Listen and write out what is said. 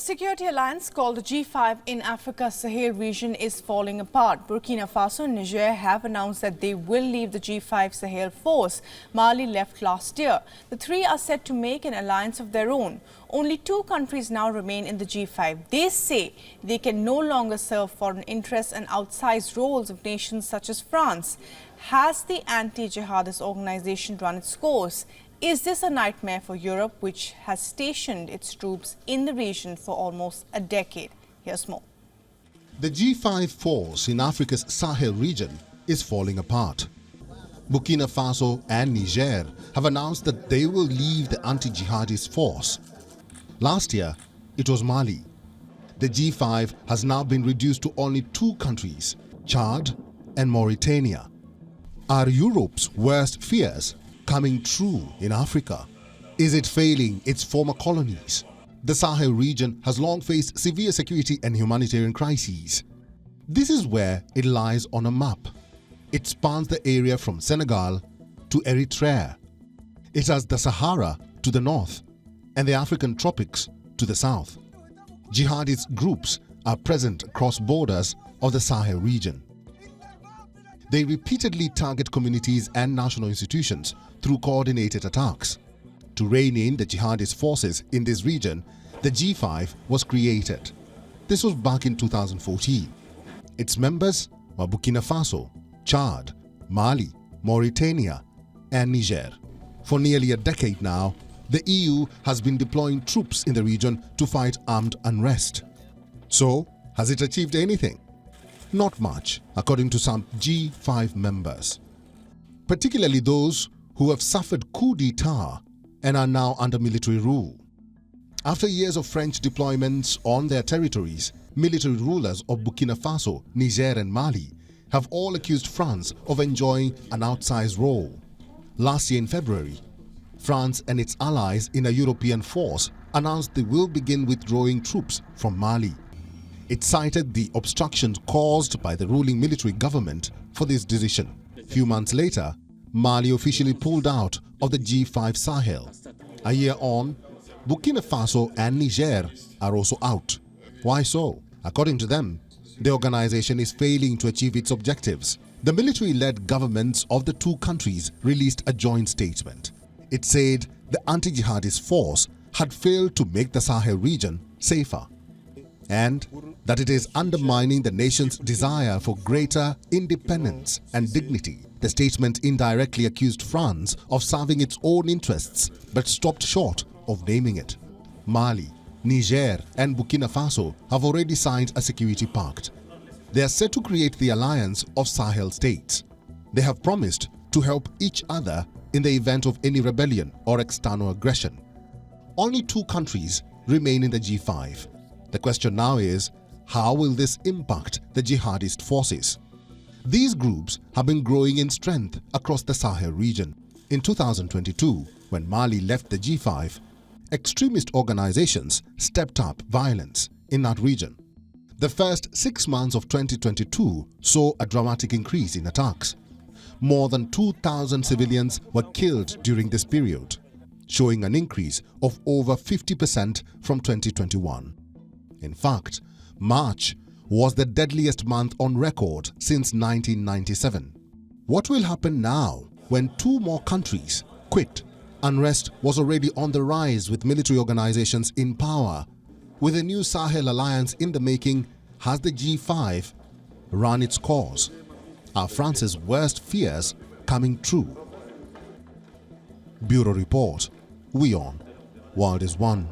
security alliance called the G5 in Africa's Sahel region is falling apart. Burkina Faso and Niger have announced that they will leave the G5 Sahel force. Mali left last year. The three are set to make an alliance of their own. Only two countries now remain in the G5. They say they can no longer serve foreign interests and outsized roles of nations such as France. Has the anti-jihadist organization run its course? Is this a nightmare for Europe, which has stationed its troops in the region for almost a decade? Here's more. The G5 force in Africa's Sahel region is falling apart. Burkina Faso and Niger have announced that they will leave the anti-jihadist force. Last year, it was Mali. The G5 has now been reduced to only two countries, Chad and Mauritania. Are Europe's worst fears coming true in Africa? Is it failing its former colonies? The Sahel region has long faced severe security and humanitarian crises. This is where it lies on a map. It spans the area from Senegal to Eritrea. It has the Sahara to the north and the African tropics to the south. Jihadist groups are present across borders of the Sahel region. They repeatedly target communities and national institutions through coordinated attacks. To rein in the jihadist forces in this region, the G5 was created. This was back in 2014. Its members were Burkina Faso, Chad, Mali, Mauritania, and Niger. For nearly a decade now, the EU has been deploying troops in the region to fight armed unrest. So, has it achieved anything? Not much, according to some G5 members, particularly those who have suffered coup d'etat and are now under military rule. After years of French deployments on their territories, military rulers of Burkina Faso, Niger and Mali have all accused France of enjoying an outsized role. Last year in February, France and its allies in a European force announced they will begin withdrawing troops from Mali. It cited the obstructions caused by the ruling military government for this decision. Few months later, Mali officially pulled out of the G5 Sahel. A year on, Burkina Faso and Niger are also out. Why so? According to them, the organization is failing to achieve its objectives. The military-led governments of the two countries released a joint statement. It said the anti-jihadist force had failed to make the Sahel region safer, and that it is undermining the nation's desire for greater independence and dignity. The statement indirectly accused France of serving its own interests but stopped short of naming it. Mali, Niger and Burkina Faso have already signed a security pact. They are set to create the alliance of Sahel states. They have promised to help each other in the event of any rebellion or external aggression. Only two countries remain in the G5. The question now is, how will this impact the jihadist forces? These groups have been growing in strength across the Sahel region. In 2022, when Mali left the G5, extremist organizations stepped up violence in that region. The first 6 months of 2022 saw a dramatic increase in attacks. More than 2,000 civilians were killed during this period, showing an increase of over 50% from 2021. In fact, March was the deadliest month on record since 1997. What will happen now when two more countries quit? Unrest was already on the rise with military organizations in power. With a new Sahel alliance in the making, has the G5 run its course? Are France's worst fears coming true? Bureau Report. WION. World is One.